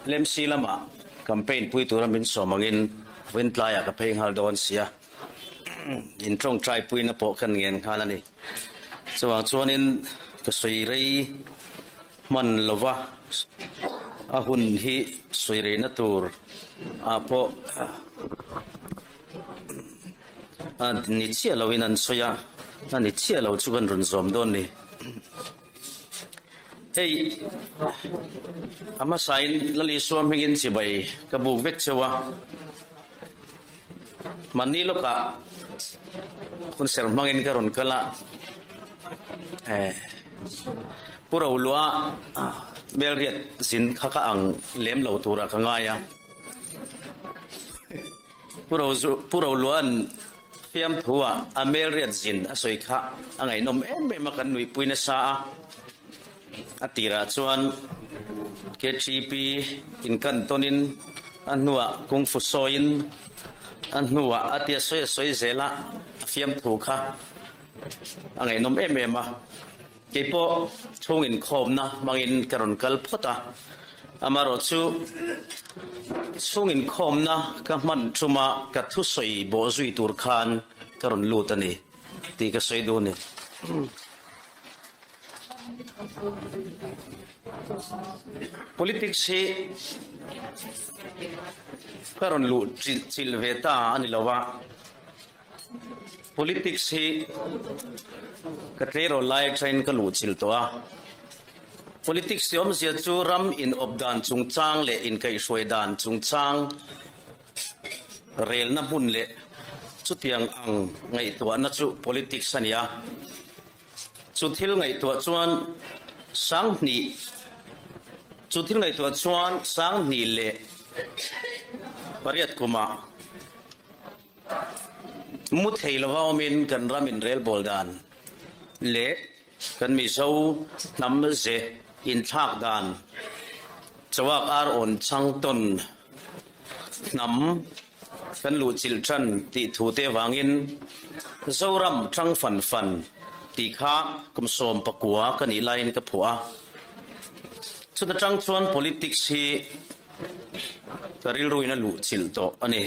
เล่มซีละมาแคมเปญปุยตัวนั้นเป็นสมังอินเว้นปลายกับเพลงฮาร์ดอนเสียอินตรงใจปุยนับปกันเงินฮาลานี่สว่างชวนินก็สวยรีมันลวะอาหุ่นฮีสวยรีนัตูร์อาพอนิเชียเราวินันสวยนิเชียเราชุกันรุนสมโดนนี่เฮ้ยอามาสายละลิสวมเฮงินสิบใบกระบุกเวกเชวะมันนี่ลูกอะคุณเสริมมังอินกรุนกละพวกเราลัวเบลเรียดสินข้าอังเลี้ยมเหล่าตัวข้างง่ายพวกเราล้วนเพียมทัวอเมริกสินอสวยข้าอังไงนมไม่มากันหนุ่ยปุยนสาอติราชวนเคชีปีอินกันตนินอันนัวกงฟุซอยน์อันนัวอติสวยเซละเพียมถูกข้าอังไงนมไม่มาเก็บพอช่วงอินคอมนะบางอินกรุนกัลพอตาอามารถชูช่วงอินคอมนะก็มันชุมากัดทุสอยบ่จุยตูร์คานกรุนลูตันี่ตีก็สวยดูนี่politics he karon lu silveta ani lawa politics he katrero like train ka lu chil to a politics yom sia chu ram in obdan chungchang le in kai shwedan chungchang rel na bun le chu tiang ang ngai to na chu politics ania chu thil ngai to chuan sang ni chu thil ngai to chuan sang ni le pariat kuma mu thei lawa min kan ramin rel boldan le kan mi zo nam ze in thak dan chawak ar on chang ton nam kan lu chil tran ti thu te wangin zoram chang fanตีข้ากุมสมปะกัวกันอีไลน์กับผัวสุดจังชวน politics ที่กริลรุยนั่นลุชิลโตอันนี้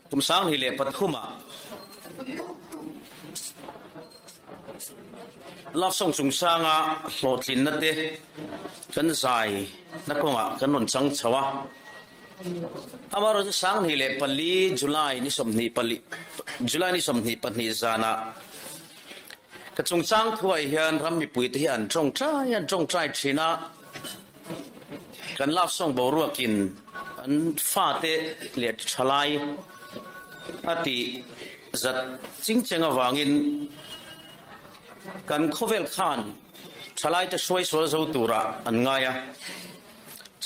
กุมสางฮิเลปัตขุมาลับส่งสุงสางะโหลดลินนัดเดกันใจนักกงะกันนนจังชวะอามารถสางฮิเลปัลลีจุลัยนิสมนีปัลลีจุลัยนิสมนีปัลลีจานะกระจงจ้างถวยเฮียนรำมีปุ๋ยที่อันจงใจชีนะกันลาบส่งบรัวกินอันฟาเตเลียดชลายอติจัดจริงจังวางินกันโคเวลขานชลายจะช่วยสวดตัวระอันง่าย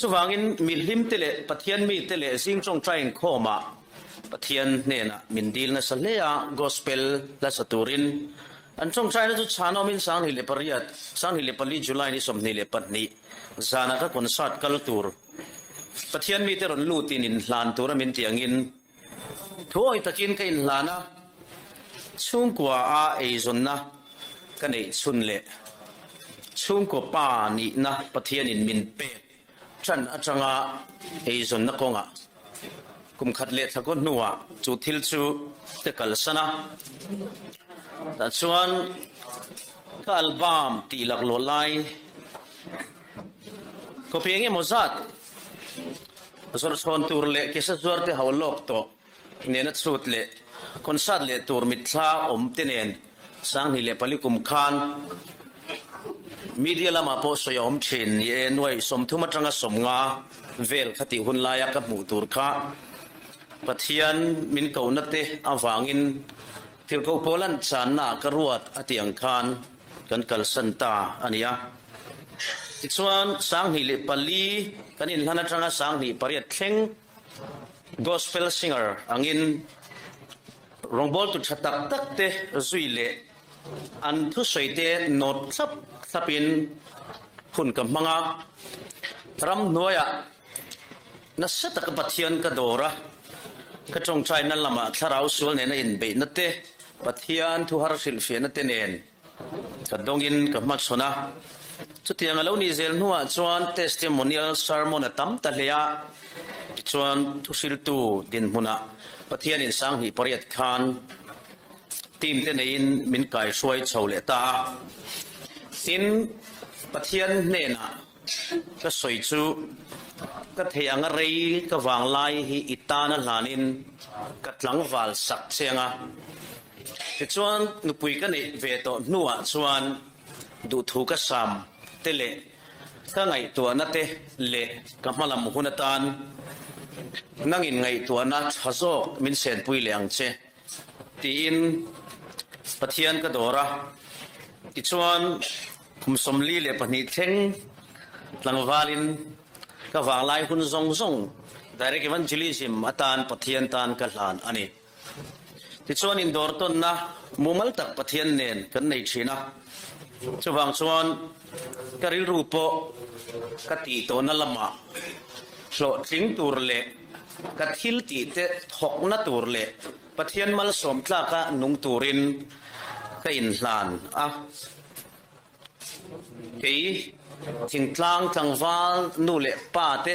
สว่างอินมีลิมเตเลปะเทียนมีเตเลสิ่งจงใจโคมาปะเทียนเนี่ยนะมินดีลนะสเลอะกอสเปลและสตูรินอันจงใจนะจุดชานอมินสังหิเลปริยัดสังหิเลปลีจุลัยนิสมนิเลปัตนีจานะก็คนสัตกัลตูร์ปะเทียนมีเตรอนลูตินินลานตูระมินเตียงินทั่วอิตากินกินลานะชุ่งกว่าอาเอซอนนะกันเอซุนเลชุ่งกว่าป้านี่นะปะเทียนินมินเปฉันอาจารย์เอซอนนักกงะกุมขัดเละทะกนัวจุดทิลจูเตกัลสนะแต่ส่วนก็อัลบั้มตีหลักโลไลก็เพียงแค่โมซัดส่วนชนตัวเละคิดส่วนที่เขาโลกโตเนี่ยนัดสุดเละคนสัตว์เละตัวมิตรอมเตเนนสังหิเละปลิกุมขานมีเดียละมาโพสยอมเชนเย็นไว้สมทุมาจังสมงาเวลคติหุ่นลายกับหมู่ตุรกะปะเทียนมินเกานัดเตอาวางินที่เขาโพลันชานากรวดอติยังคานกันกัลสันตาอันนี้อีกส่วนสังหิเลปลีกันอินขณะจังสังหิปริยัดเข่ง gospel singer อังอินรองบอลตุชะตักตักเตจุยเลอันทุสวยเตโนดสับอินหุ่นกับมังรำนัวยนัสตะกับปะเทียนกระโดระกระจงใจนั่นละมาถ้าเราสวลเนี่ยอินเบนัตเตปะเทียนทุหารศิลป์เฟียนัตเตเนนกระดงอินกับมักษณะ ชุดที่ยังเล่านี่เซลนัวชวนเทสติมอนิอัลซาร์มอนตั้มตะเลียชวนทุสิลตูดินมุนะปะเทียนอินสังหิปริยัตคานทีมเตนอินมินไก่ช่วยชาวเลตาสินปะเทียนเนน่ะก็สวยจูก็เทียงอะไรก็วางไล่ฮิอิตานะลานินก็หลังวาลสักเชียงอ่ะชวนนุปุยกันนี่เวโตนัวชวนดูถูกก็ซ้ำเตเลก็ไงตัวนั่นเตเลกับมาลำหุนตานนั่งอินไงตัวนั้นชะโซมินเซนปุยเลียงเชตีอินปะเทียนก็โดระที่ชวนคุมสมลีเลปนิเทงหลังวาลินก็วางไล่คุณทรงdirect evangelism atan pathian tan kalhan ani ti chuan in dor ton na mumal tak pathian nen kan nei thina chuwang chuan karil rupo kati to na lama so thing tur le kathil ti te thok na tur le pathian mal som tla ka nung turin ka in hlan a kei thing tlang tlangwal nu le pa te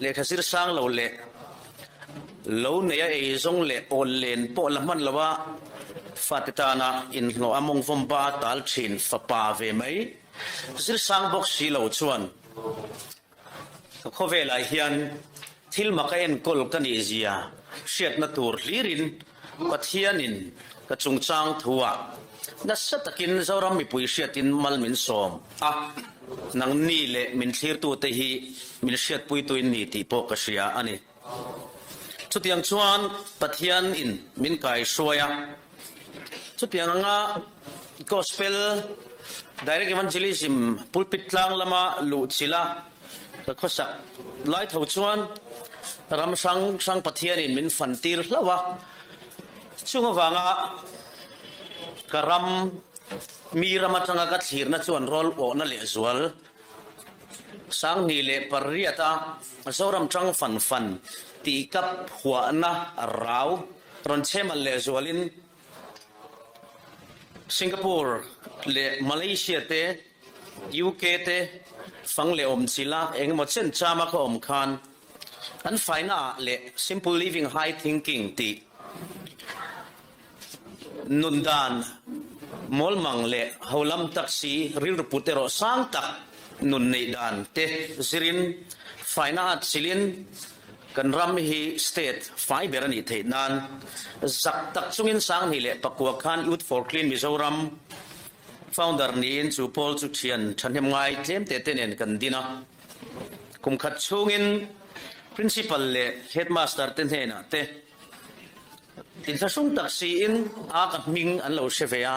le khasir sang lo le lo ne ya e zong le ol len po laman lawa fatitana in no among vom ba tal thin fa pa ve mai sir sang box si lo chuan kho ve lai hian thil ma ka en kol kan i zia shet na tur lirin pathianin ka chungchang thuwa na satakin zoram mi pui shetin mal min som a nang ni le min thlir tu te hi min shet pui tu in ni ti po ka sia ani chutiang chuan pathian in min kai soya chutiang nga gospel direct evangelism pulpit lang lama lu chila ka khosa lai tho chuan ram sang pathian in min fantir hlawa chunga wanga karam mi ramatanga ka thlir na chuan rol o na le zual sang ni le pariata zoram chang fan ti kap huwa na raw ron chemal le zualin Singapore le Malaysia te UK te fang le om chila eng mo chen chama ko om khan an faina le simple living high thinking ti nundan mol mang le haulam taksi ril putero sang tak nun nei dan te zirin faina at silin kan ram hi state fiber ani the nan zak tak chungin sang ni le pakwa khan youth for clean mizoram founder ni in chu pol chu thian thanem ngai tlem te tenen kan dina kum khat chungin principal le headmaster ten hena te tin sa sung taksi in a ka ming an lo shevea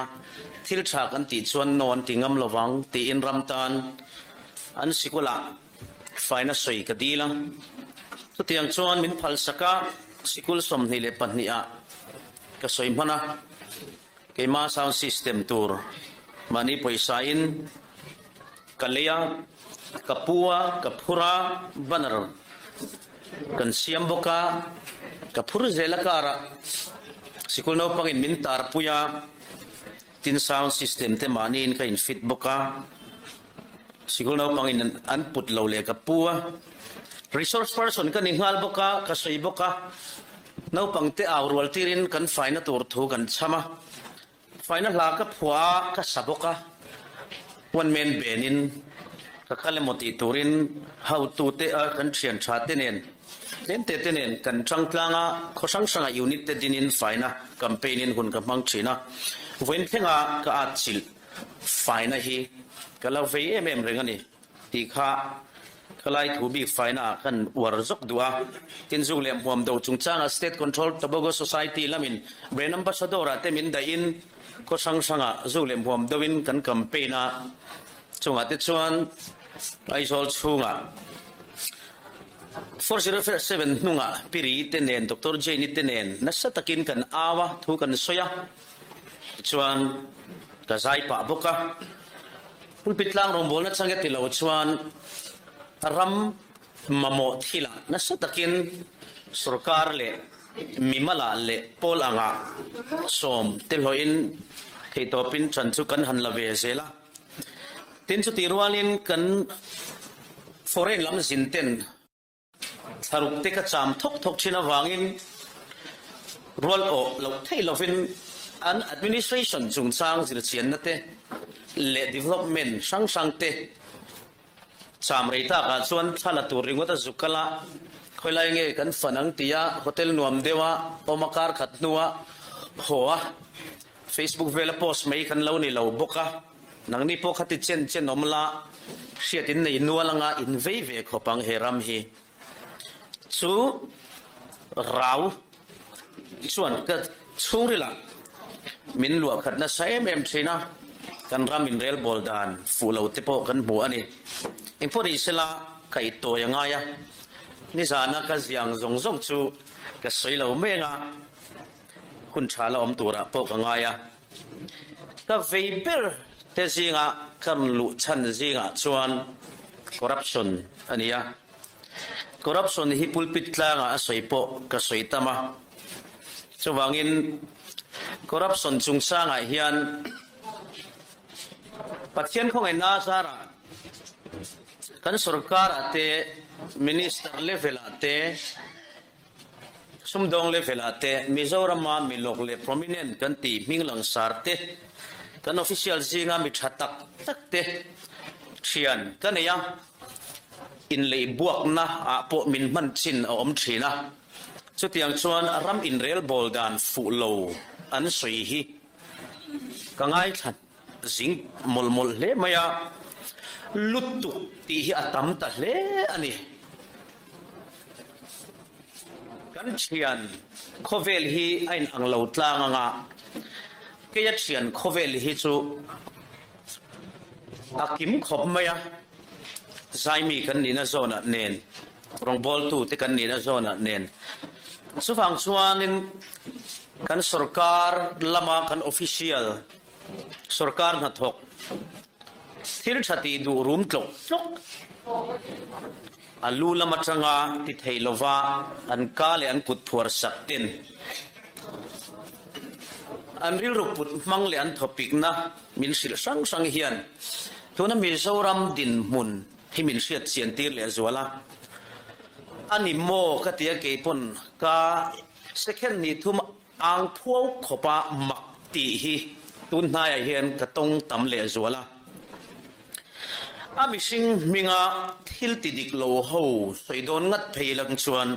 thil tha kan ti chuan non tingam lowang ti in ramtan an sikula faina soi ka dila tu tiang chuan min phal saka sikul som ni le pahnia ka soi mana ke ma sound system tur mani poisa in kalea kapua kapura banar kan siam boka kapur zela kara sikul no pangin min tar puya tin sound system te mani in ka in fit boka sikul no pangin an put lo le kapua resource person kan ingal boka ka soi boka no pangte awrwal tirin kan faina tur thu kan chama faina la ka phwa ka saboka one man benin ka kalemoti turin how to te a kan thian tha tenen len te tenen kan changtlanga khosang sanga unit te dinin faina campaign in hun ka mang china wen thenga ka achil faina hi kala ve em rengani ti kha kalai thu bi faina kan warzok dua tin zung lem hom do chungchanga state control tobago society lamin brand ambassador ate min da in ko sanga zulem hom dowin kan campaigna chunga te chuan ai sol chunga 4057 nunga piri tenen dr jeni tenen nasatakin kan awa thu kan soya chuan ka zai pa boka pulpit lang rombol na change tilo chuan ram mamo thila nasatakin sarkar le mimala le pol anga som telhoin heitopin chanchu kan han lave zela tin chu ti rualin kan foreign lam zin ten tharuk te ka cham thok china wangin rual o lo thei lovin an administration chung chang zir chian na te le development sang te cham reita ka chuan thala tur ringota zukala khoilai nge kan fanang tia hotel nuam dewa omakar khat nuwa hoa Facebook vela post mai kan lo ni lo boka nang ni po khati chen omla siatin nei nualanga in ve khopang heram hi chu rau chuan ka chungrila min lua khatna sai mem china kan ram in rel boldan fulo te po kan bu ani impori sela kai to yanga ya ni sana ka ziang zong chu ka soilo menga kun chala om tura po ka ngaya ka veiper te zinga kan lu chan zinga chuan corruption ania corruption hi pulpit tlanga asoi po ka soitama chuwangin corruption chungsanga hian pathian khong ena sara kan sarkar ate minister level ate sumdong level ate mizoram ma milok le prominent kan ti minglang sarte kan official zinga mi thatak takte chian kan ya in le buak na a po min man chin om thina chu tiang chuan ram in rel boldan fu lo an soi hi kangai than zing molmol le maya lutu ti hi atam ta le ani kan chian khovel hi ain anglo tlanga nga ke ya chian khovel hi chu akim khop maya zaimi kan ni na zona nen rong bol tu te kan ni na zona nen su phang chuanin kan sarkar lama kan official sarkar na thok thil thati du room tlok alu lama changa ti theilova an kale an kut phuar saktin an ril ru put mangle an topic na min sil sang hian tuna mizoram din mun hi min siat sian tir le zwala ani mo ka tia ke pon ka second ni thum ang thuau khopa mak ti hi tun na ya hian ka tong tam le zwala ami sing minga thil ti dik lo ho soidon ngat pheilang chuan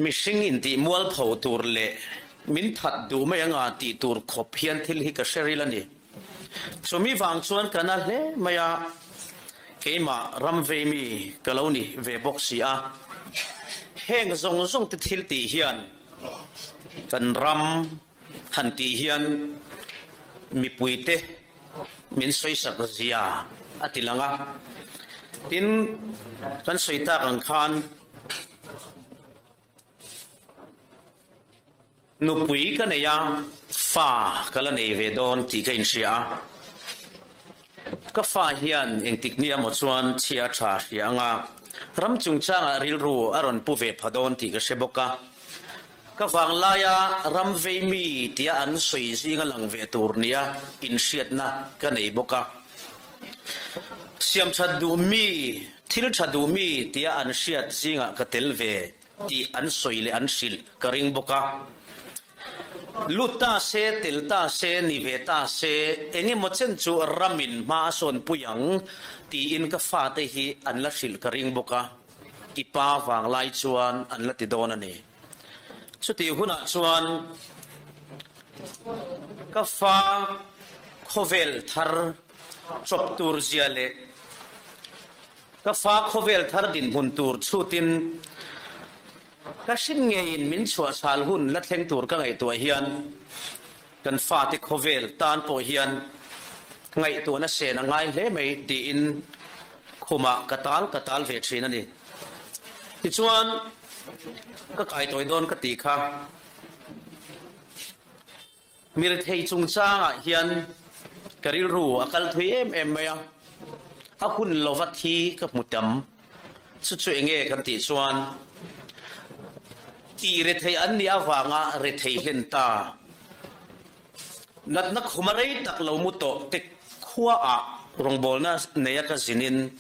mi sing in ti mual pho tur le min that du mai anga ti tur khop hian thil hi ka sherilani chumi wang chuan kana le maya keima ramve mi kaloni ve boxia heng zong te thil ti hian kan ram han ti hian mi puite min soi sak zia atilanga tin kan soita kan khan nu pui kan ya fa kala nei ve don ti kain sia ka fa hian eng tiknia mo chuan chia tha hianga ram chung changa ril ru aron pu ve phadon ti ka seboka ka wang laya ram ve mi tia an soi zinga lang ve tur nia in siat na ka nei boka siam chadu mi thil chadu mi tia an siat zinga ka tel ve ti an soi le an sil ka ring boka luta se tilta se niveta se eni mochen chu ramin ma son puyang ti in ka fa te hi an la sil ka ring boka ipa wang lai chuan an la ti don ani chuti huna chuan ka fa khovel thar chop tur ziale ka fa khovel thar din hun tur chutin ka shin nge in min chua sal hun la thleng tur ka ngai to hian kan fa ti khovel tan po hian ngai to na se na ngai hle mai ti in khuma katal ve thin ani ti chuan ka kai toy don ka ti kha mir thei chung changa hian karil ru akal thui em maya a hun lovathi ka mutam chu enge kan ti chuan ti re thei an ni awanga re thei hen ta nat na khumarei tak lo mu to te khuwa a rong bol na neya ka zinin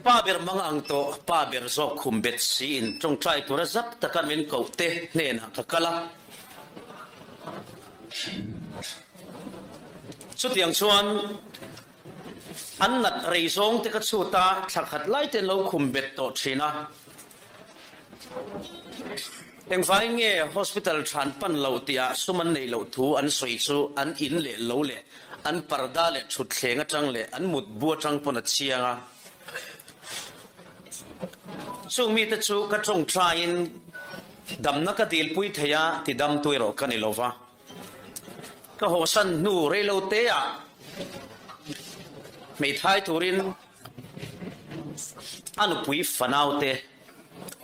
paber mga ang to paber zo kumbet sin trong try to razak takan min kaute nena kakala sutiang chuan an nat reizong te ka chuta thakhat lai te lo kumbet to china eng vai nge hospital than pan lo tia suman nei lo thu an soi chu an in le lo le an parda le thut thlenga tang le an mut bua tang pon a chianga chung mi te chu ka trong train dam na ka dil pui theya ti dam tuiro kanilova ka hosan nu re lo te ya mei thai turin anu pui fanau te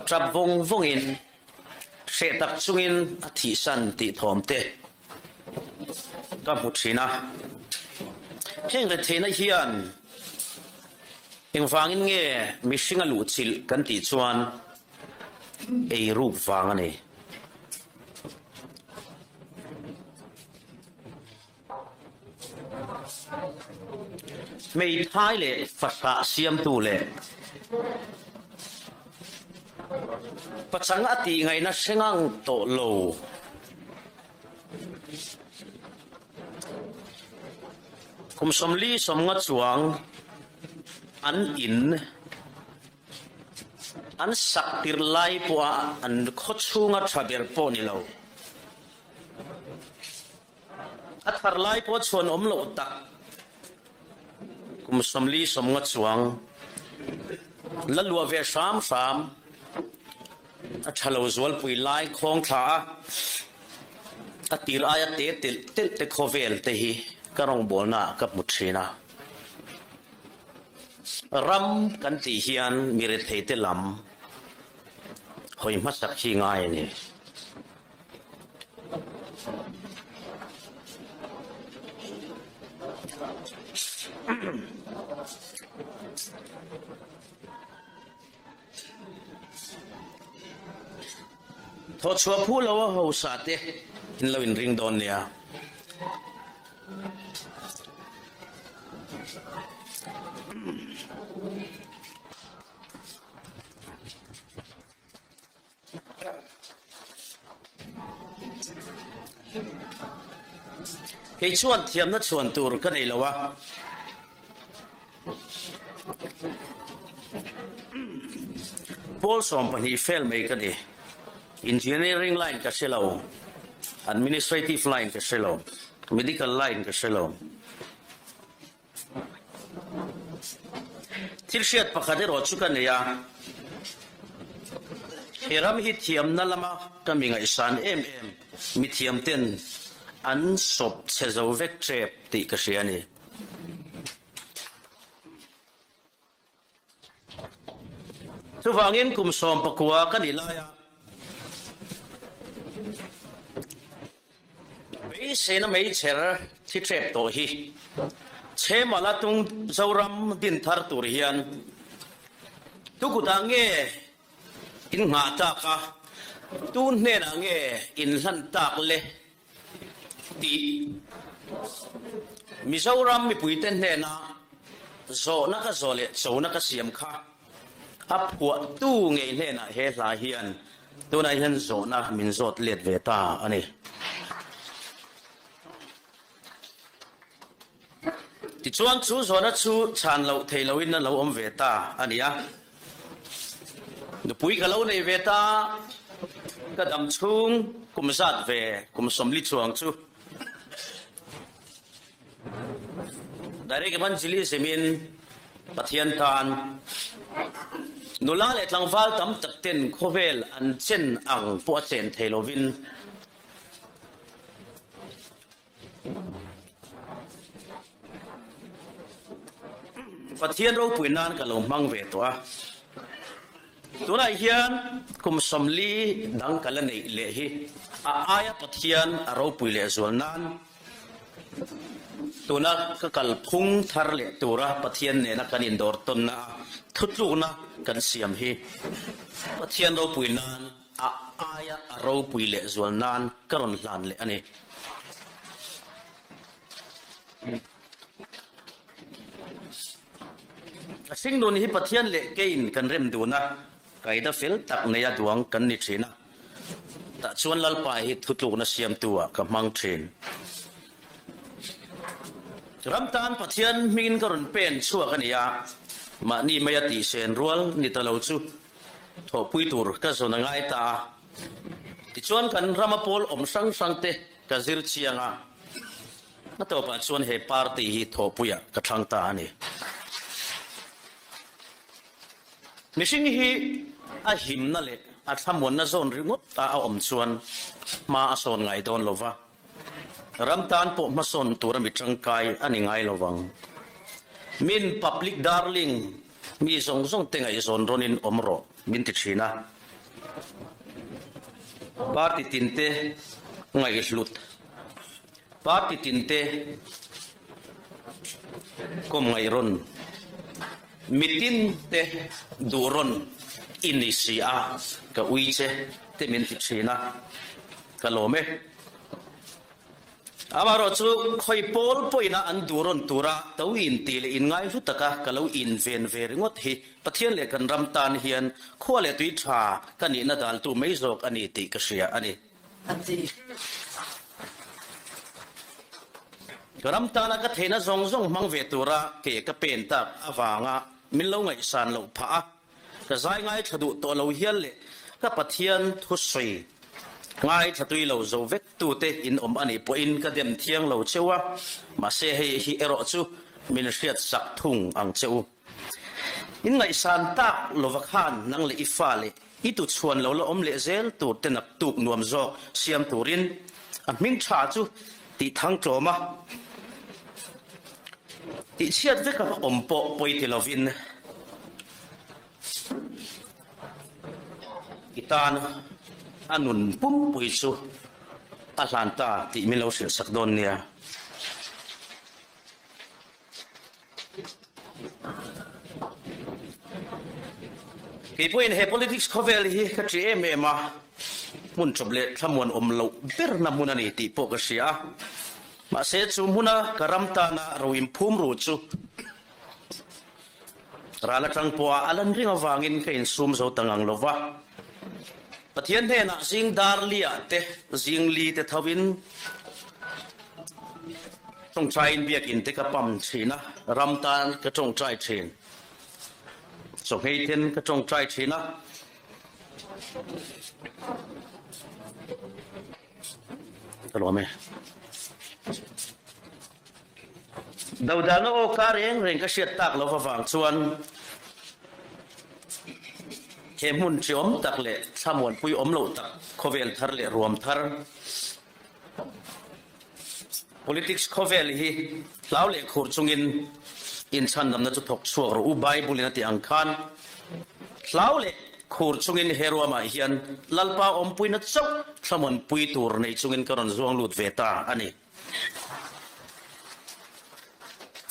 trap vong vongin se tak chungin a thi san ti thom te ka muthina heng le thena hian eng wangin nge mishinga lu chil kan ti chuan ei rup wang ani mei thai le fasa siam tu le pachang ati ngai na sengang to lo kum somli somnga chuang an in an saktir lai po an khochunga thaber po ni lo athar lai po chon om lo tak kum somli somnga chuang lalua ve sam sam athalo zwal pui lai khong tha atir aya te tel te khovel te hi karong bolna kap muthina ram kan ti hian mire theite lam hoi masak hi ngai ni tho chua phu lo ho sa te in lo in ring don nia cái chuan thiam na chuan tur ka nei lawa Paul som pan hi fail mai ka ni engineering line ka selo administrative line ka selo medical line ka selo tilshiat pakhader ro chu ka ne ya heram hi thiam na lama kaminga isan mi thiam ten an sop chezo vek trep ti ka shiani tu wangin kum som pakwa kanilaya bei sena mei cher thi trep to hi che mala tung zoram din thar tur hian tu ku da nge in nga ta ka tu ne na nge in han tak le ti mizoram mi puiten ne na zo na ka zo le zo na ka siam kha ap kwa tu nge ne na he la hian tu na hian zo na min zot let ve ta ani ti chuan chu zo na chu chan lo thei lo in na lo om ve ta ani ya nu pui ka lo nei ve ta ka dam chung kum zat ve kum som li chuang chu dari ke man chili semin pathian tan nula le tlangwal tam tak ten khovel an chen ang po chen theilovin pathian ro puinan ka lo mang ve to a tuna hian kum somli dang kala nei le hi a aya pathian aro puile zolnan tuna ka kal phung thar le tura pathian ne na kanin dor ton na thutlu na kan siam hi pathian ro puinan a aya aro puile zolnan karon hlan le ani สิ่งนู้นที่ประเทศเละเกินกันเริ่มดูนะไก่ดาฟิลตักในยดวงกันนิทรีนะแต่ชวนลัลไปทุกลูกนะเสียมตัวกับมังเทรนรำตานประเทศมินกรุนเป็นชั่วกันยามานี่ไม่ยติเซนรัวนี่ตะเราจูทอปุยตูร์ก็ส่วนง่ายตาที่ชวนกันรำมาโพลอมสังสังเตก็ซิร์เชียงอ่ะนั่นตัวปัจจุบันเฮปาร์ตี้ที่ทอปุยก็ทั้งตานี่มิชิงฮีอาหิมนั่นแหละอาทำวันนั้นโซนริงุตตาเอาอมชวนมาโซนไงโดนลวะรำตานปกมาโซนตัวรำมิตรังกายอันนี้ไงลวังมินพับลิกดาร์ลิงมีส่งเต็งไอโซนโรนินอมโรมินติชีนะปาร์ติตินเตไงอิสลุตปาร์ติตินเตก็ไงรอนมิตินเตดูรอนอินิชีอาก็อุยเชเตมินติชีนะก็โลเมอามาโรจูคอยโพลปอยนะอันดูรอนตัวระตัวอินตีเลอินไงฟุตตะกะก็เราอินเวนเวรงดฮีปะเทียนเลกันรำตานเฮียนขั้วเลตุยชากันนี่นาดัลตูไม่จอกอันนี้ติกเสียอันนี้รำตานก็เทนะซงมังเวตัวระเกะก็เป็นตักอาวางะมินเราไงสันเราพะก็ใจไงฉดุตัวเราเฮียนเลก็ปะเทียนทุสีง่ายถ้าตุยเราจะเวกตัวเตอินอันนี้พออินก็เดิมเที่ยงเราเชื่อว่ามาเสียให้ฮิเอโรจูมินเสียดสักทุ่งอังเจ้าอินไงสันตักโลวกานนั่งเลยอิฟ้าเลยอีตุชวนเราละอมเลเซลตัวเตนับตุกนวมจอกเสียมตัวรินอันมิงชาจูติทั้งโจมาติเชียดเวกับอมโปปอยติลาวินอิตานอันนุนปุ่มปุยซูอาลันตาที่มิลาเสียสักโดนเนี่ยกี่ปุ่ยใน politics เขาเวลีก็จะเอ็มมามุนจบเลยทำมวนอมเราเบิร์นมุนันนี่ที่ปกเสียมาเสียจูมุนะกรำตานะเราอิมพุ่มรูจูราลจังปัวอัลันริงวางินก็อินซูมโซตังอังลวะปะเทียนเทนะซิงดาร์ลียเตซิงลีเตทวินจงใจเบียกินเตกปั๊มชีนะรำตานก็จงใจเชนส่งให้เทนก็จงใจชีนะตลอดไหมดาวดานโอการเร่งก็เสียตักเราฟังส่วนเขมุนชิอมตักเละสามวันปุยอมโลตักโคเวลทาร์เละรวมทาร์ politics โคเวลฮีลาวเละขูดจงอินชันดำนัดจุดถกชัวรูใบบุลินติอังคารลาวเละขูดจงอินเฮรัวมาเฮียนลัลปาอมปุยนัดเจ้าสามวันปุยตูร์ในจงอินกรอนจวงลูดเวตาอันนี้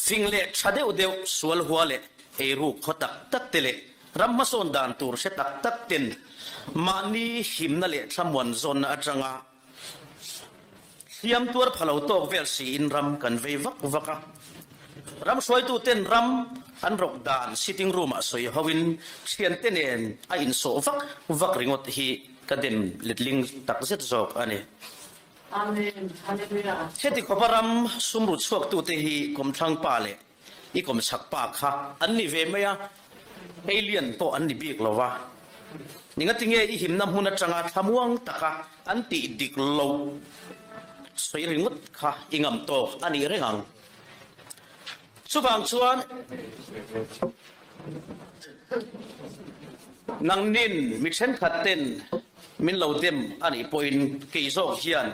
สิ่งเละชาเดวเดวสวลหัวเละเอรูขตักตักเตเละรำมาโซนดานตูร์เสตักตักเต็นมานีหิมนั่นแหละสมวันโซนอาจังอาเสียมตัวพลาวโตเวลซีอินรำกันเววักวักรำสวยตูเต้นรำอันรกดานซิติ้งรูมสวยฮาวินเชียนเต้นเองอินโซวักวักริงอตฮีกระเด็นเล็ดลิงตักเซตจอกอันนี้เฮติขบรำสมรุดสวกตูเตฮีกรมช่างป่าเละอีกรมฉักป่าค่ะอันนี้เวไม่อะเอเลียนโตอันนี้บีกลวะนี่งั้นที่เงี้ยอีหิมน้ำหุ่นจังอาทำวังตะกะอันตีดิกโลสวยริงดค่ะอิงอัมโตอันนี้เรื่องสุบังชวนนังนินมิเชนขัดเต้นมินเหลาเต็มอันนี้ปอยน์กิโซเฮียน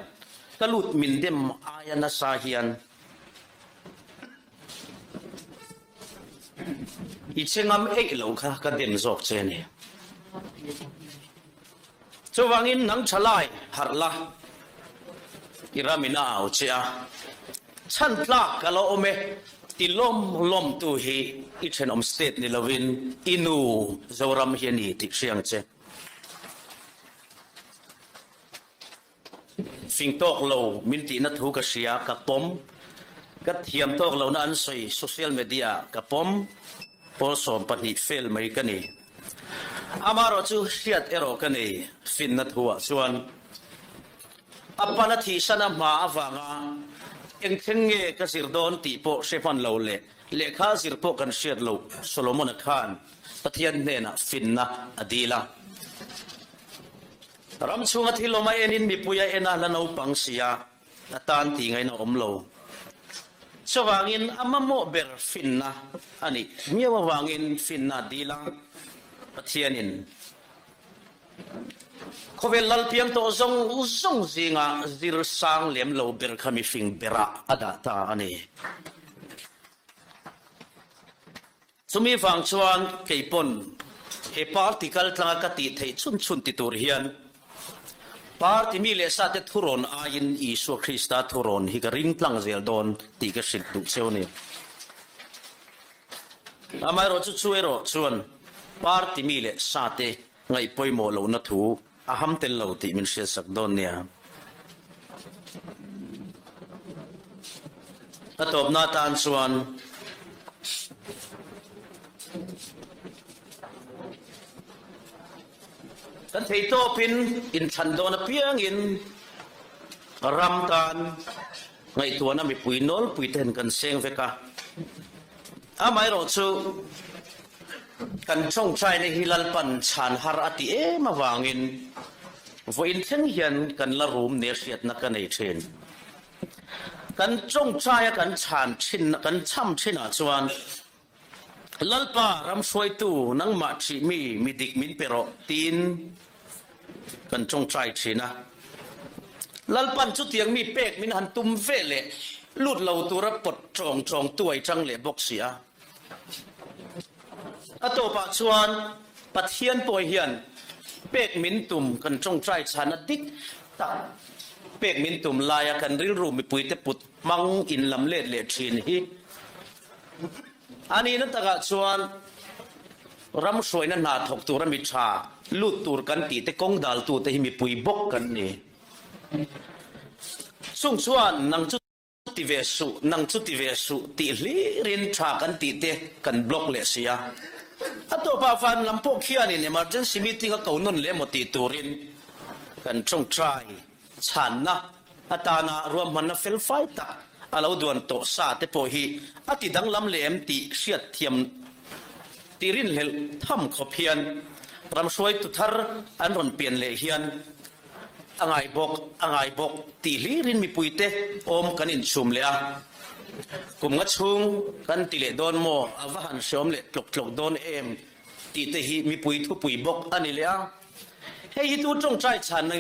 กลุดมินเต็มอายนาซาเฮียนอีเชงามเอเหลาค่ะก็เด่นจอกเจนี่สุบังอินนังชลายฮาร์ลาอิรามินาเอาเชียฉันพลากกะโลเมติลมตูฮีอีเชนอมสเตทนิลวินอินูจาวรำเฮียนีติเชียงเจฟิงโตกโลมินตินัทหูกเสียกับปมกัดเทียมโตกโลนั้นสวยโซเชียลมีเดียกับปม พอสมปฏิเฟลไม่กันนี่อามาเราจูเชียดเอโรกันนี่ฟินนัดหัวส่วนอปนัทีสนามมาฟังเอ็งเข่งเงกสิรดอนตีโปเชฟันเลวเล่เลขาสิรโปกันเชียดเลวโซโลมอนคานปะเทียนเนนะฟินนะอดีละรำชูงที่ลมเอ็นินมีปุยเอ็นอะไรนเอาปังเสียตานตีไงนะอมโลสว่างอินอามาโมเบอร์ฟินนะอันนี้เมียวว่างอินฟินนะดีละปะเทียนินเขาเวลาเพียงตัวซงซิงะซิรสังเลี้ยมโลเบอร์ขมิฟิงเบระอดาตาอันนี้สมัยฟังชวนเกี่ยปนเฮปาร์ติคัลตั้งกติเทชุนติตูร์เฮียนปาร์ติมีเลสาเตทุรอนอายินอิสุคริสตาทุรอนฮิกริงตั้งเซลดอนตีกสิลตุเซวนี่อามาโรจุช่วยโรชวนปาร์ติมีเลสาเตไงป่วยโมโลนัทูอาหัมเตลโลติมินเชสักดอนเนี่ยอตบนาตานชวนกันเทโตพินอินชันโดนเพียงอินรำกันไงตัวนั้นมีปุยโนลปุยเทนกันเซงเฟกะอาไม่รู้ชูกันช่องใจในฮิลัลปันชานฮาร์ติเอมาวางอินวินเทนเฮียนกันละรูมเนเชียตนักกันในเชนกันช่องใจกันชานชินกันช่ำชินอาจวนลัลปารำสวยตูนังมาชิมีดิกมินเปโรตีนกันจงใจชินะลัลปันชุดยังมีเป็กมินหันตุมเวเลลุดเหล่าตัวรับปดจองตัวจังเลบกเสียอตัวปัจจุบันปัทเฮียนป่วยเฮียนเป็กมินตุมกันจงใจชันดิกตาเป็กมินตุมลายกันริรูมีปุยเตปุดมังอินลำเล็ดเลชินฮีอันนี้นั่นตะกะชวนรำสวยนั่นนาถกตัวรำมิชาลุดตัวกันตีแต่กงดาลตัวแต่มีปุยบกกันนี่สุ่งชวนนังจุติเวสุนังจุติเวสุตีลีเรียนชากันตีเตกันบล็อกเลเซียอัตัวป่าฟันลำพวกเขียนี่เนี่ยมาจนสิมีติงก็เก่านนเลมตีตัวรินกันจงใจฉันนะอัตานารวมมันนะเฟลไฟตาอาเราดวนโตซาเตโพฮีอติดังลำเลมติเชียดเทียมตีรินเลทำขบเพียนรำสวยตุทาร์อันรอนเปลี่ยนเลเฮียนอ่างไอบอกตีลีรินมีปุยเตอมกันอินชุมเลยกุมงัดชุงกันตีเลโดนโมอาวหันชมเลตลกโดนตีเตฮีมีปุยทุปุยบอกอันนี้เลยเฮ้ยตัวจงใจฉันนั่ง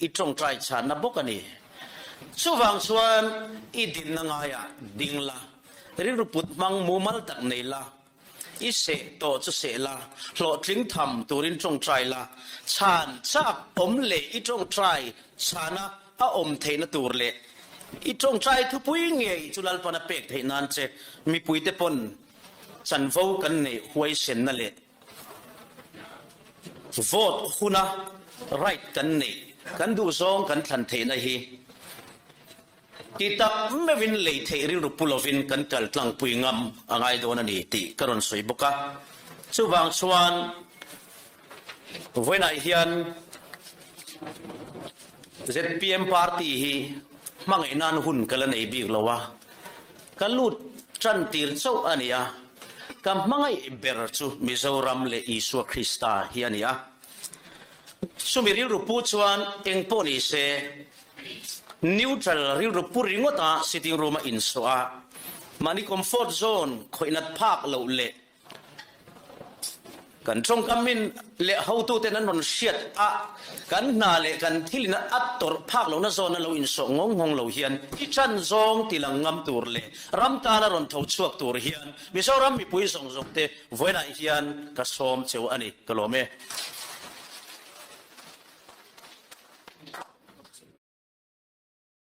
อีจงใจฉันนับบอกอันนี้สุฟังส่วนอีดินนังไงดิงละริรุปุตมังมูมัลตักเนละอีเสโตจะเสละหลอดริงทำตัวรินจงใจละชานชักอมเละอีจงใจชานะอาอมเทนตัวเละอีจงใจทุปุยเงยจุลลปนเป็กเทนันเจมีปุยเตปนฉันฟูกันเนหวยเซนนั่นเละโหวตคุณะไรกันเนกันดูซองกันทันเทนะฮีที่ตักไม่วินเลยเทริรุปุลวินกันกัลตังปุยงามอะไรโดนนี่ตีกรณสวยบุกะสุบางส่วนเวนัยเฮียน ZPM party ฮีมังไอ้นันหุ่นกันละในบีกละวะกันลุดจันตีร์เจ้าอันนี้อะกันมังไอ้เบอร์จูมิโซรัมเลอิสุคริสตาเฮียนี่อะสุมิริรุปุชวนเอ็งปนิเซนิวทรัลริรุปุริงวตาสิติงรูมาอินโซอามันนี่คอมฟอร์ตโซนคอยนัดพักเหล่าเละกันจงกำมินเละhowตัวเต็นนั้นมันเสียดอะกันนาเละกันที่ลินะอัตตอร์พักเหล่านั้นโซนนั้นเราอินโซงงเหล่าเฮียนที่ฉันซองที่หลังงำตัวเละรำตาลรอนทาวชวกตัวเฮียนมิโซรำมีปุยซองเตเวน่าเฮียนกระสมเจ้าอันนี้กะโลเม